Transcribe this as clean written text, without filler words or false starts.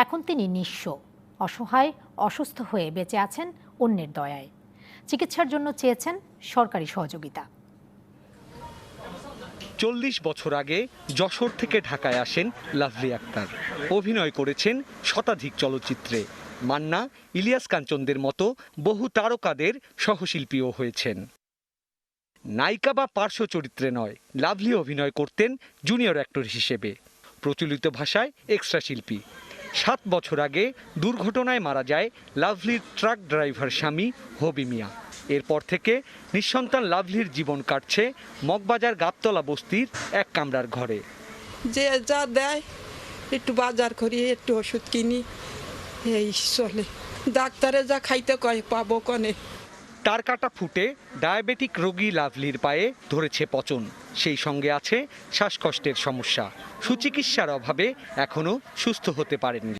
এখন তিনি নিঃস্ব, অসহায়, অসুস্থ হয়ে বেঁচে আছেন অন্যের দয়ায়। চিকিৎসার জন্য চেয়েছেন সরকারি সহযোগিতা। 40 বছর আগে যশোর থেকে ঢাকায় আসেন লাভলি আক্তার। অভিনয় করেছেন শতাধিক চলচ্চিত্রে। মান্না, ইলিয়াস কাঞ্চনদের মতো বহু তারকাদের সহশিল্পীও হয়েছেন। নায়িকা বা পার্শ্ব চরিত্রে নয়, লাভলি অভিনয় করতেন জুনিয়র অ্যাক্টর হিসেবে, প্রচলিত ভাষায় এক্সট্রা শিল্পী। 7 বছর আগে দুর্ঘটনায় মারা যায় লাভলির ট্রাক ড্রাইভার স্বামী হবি মিয়া। এরপর থেকে নিঃসন্তান লাভলির জীবন কাটছে মগবাজার গাবতলা বস্তির এক কামরার ঘরে। যে যা দেয় একটু বাজার করি, একটু ওষুধ কিনি, এই চলে। ডাক্তারে যা খাইতে কয় পাবো কনে। তার কাটা ফুটে ডায়াবেটিক রোগী লাভলির পায়ে ধরেছে পচন, সেই সঙ্গে আছে শ্বাসকষ্টের সমস্যা। সুচিকিৎসার অভাবে এখনো সুস্থ হতে পারেননি।